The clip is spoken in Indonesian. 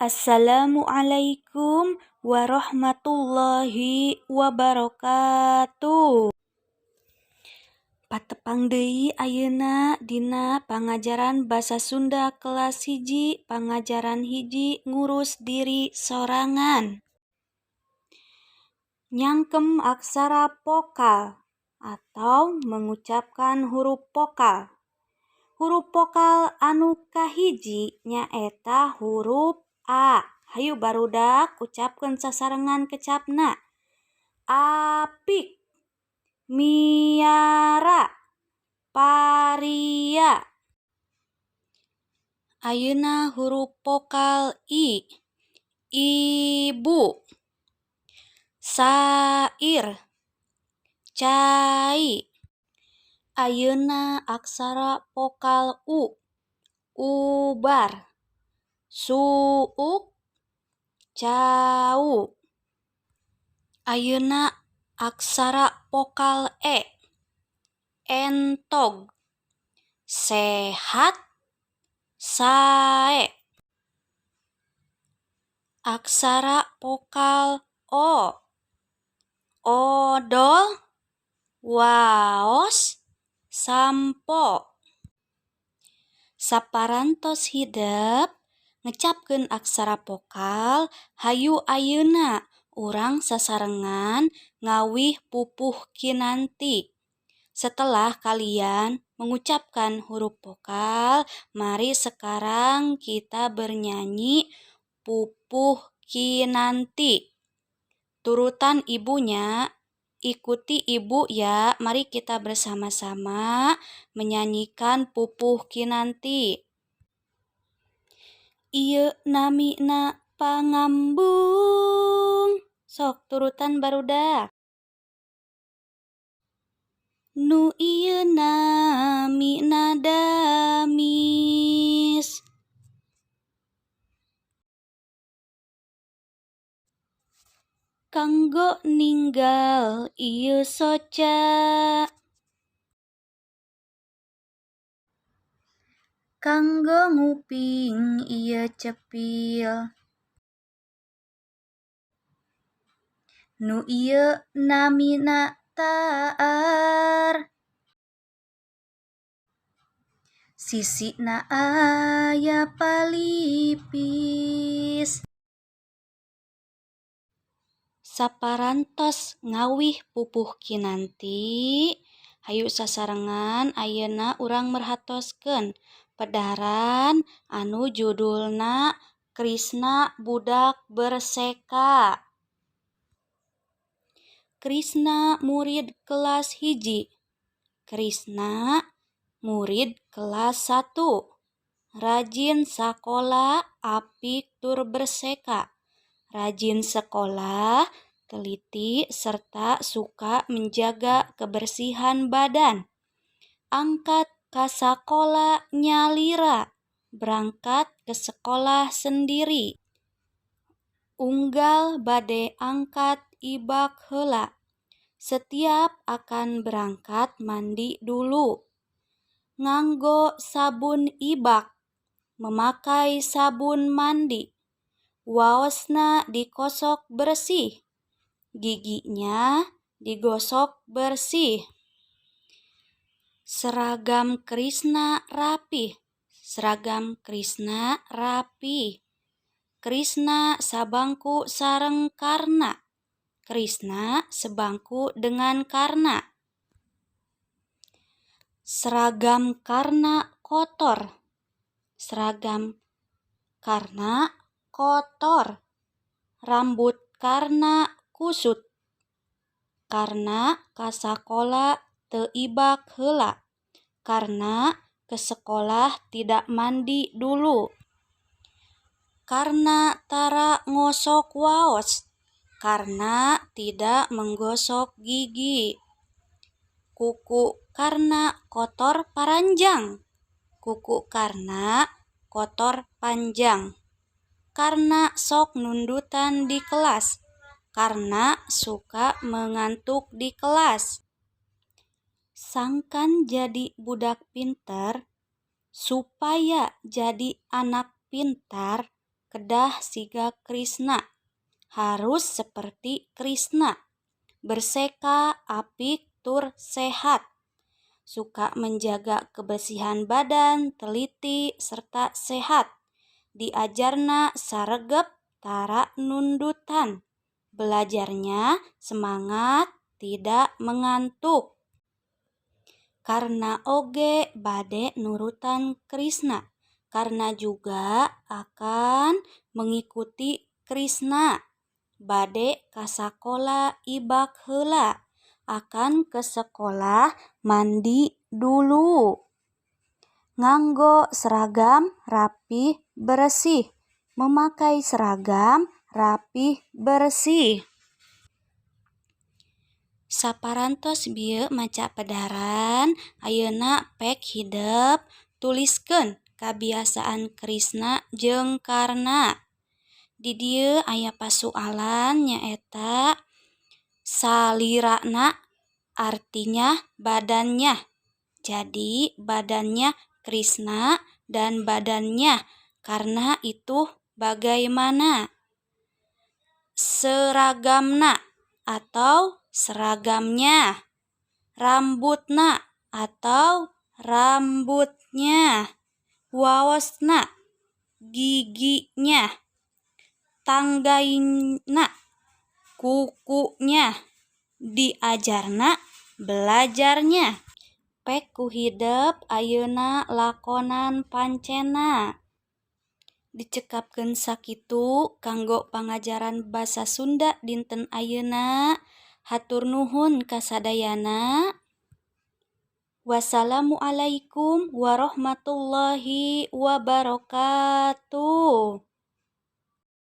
Assalamualaikum warahmatullahi wabarakatuh. Patepang deui ayeuna dina pangajaran basa Sunda kelas 1 pangajaran 1 ngurus diri sorangan. Nyangkem aksara vokal atau mengucapkan huruf vokal. Huruf vokal anu kahiji nyaeta huruf A. Hayu barudak ucapkeun sasarengan kecapna. Apik, miara, paria. Ayeuna huruf vokal I. Ibu, sair, cai. Ayeuna aksara vokal U. Ubar, suuk, cau. Ayeuna aksara vokal E. Entog, sehat, sae. Aksara vokal O. Odol, waos, sampo. Saparantos hidep ngecapkeun aksara vokal, hayu ayeuna urang sasarengan ngawih pupuh kinanti. Setelah kalian mengucapkan huruf vokal, mari sekarang kita bernyanyi pupuh kinanti. Turutan ibunya, ikuti ibu ya. Mari kita bersama-sama menyanyikan pupuh kinanti. Ieu namina pangambung. Sok turutan barudak. Nu ieu namina damis. Kanggo ninggal ieu soca. Kanggo nguping ieu cepil. Nu ieu namina taar. Sisina aya palipis. Saparantos ngawih pupuh kinanti, hayu sasarengan ayeuna urang merhatoskeun pedaran anu judulna Krisna Budak Berseka. Krisna murid kelas 1. Krisna murid kelas 1. Rajin sakola, apik tur berseka. Rajin sekolah, teliti, serta suka menjaga kebersihan badan. Angkat ka sakola nyalira, berangkat ke sekolah sendiri. Unggal bade angkat ibak heula. Setiap akan berangkat mandi dulu. Nganggo sabun ibak, memakai sabun mandi. Waosna dikosok bersih. Giginya digosok bersih. Seragam Krisna rapih. Seragam Krisna rapih. Krisna sabangku sareng Karna. Krisna sebangku dengan Karna. Seragam Karna kotor. Seragam Karna kotor. Rambut Karna kusut. Karna ka sakola teu ibak heula. Karna ke sekolah tidak mandi dulu. Karna tara ngosok waos. Karna tidak menggosok gigi. Kuku Karna kotor paranjang. Kuku Karna kotor panjang. Karna sok nundutan di kelas. Karna suka mengantuk di kelas. Sangkan jadi budak pinter supaya jadi anak pintar. kedah siga Krisna. Harus seperti Krisna. Berseka, apik, tur sehat. Suka menjaga kebersihan badan, teliti, serta sehat. Diajarna saregep tara nundutan. Belajarnya semangat, tidak mengantuk. Karena oge bade nurutan Krisna. Karena juga akan mengikuti Krisna. Bade ka sakola ibak heula. Akan ke sekolah mandi dulu. Nganggo seragam rapih bersih. Memakai seragam rapih bersih. Saparantos bieu maca pedaran, ayeuna pek hidep tuliskeun kabiasaan Krisna jeung Karna. Di dieu aya pasoalan nyaeta salirana artinya badannya. Jadi badannya Krisna dan badannya Karna itu bagaimana? Seragamna atau seragamnya. Rambutna atau rambutnya. Waosna giginya. Tanggaina kukunya. Diajarna belajarnya. Pek ku hidep ayeuna lakonan pancena. Dicekapkeun sakitu kanggo pangajaran basa Sunda dinten ayeuna. Hatur nuhun kasadayana. Wassalamualaikum warahmatullahi wabarakatuh.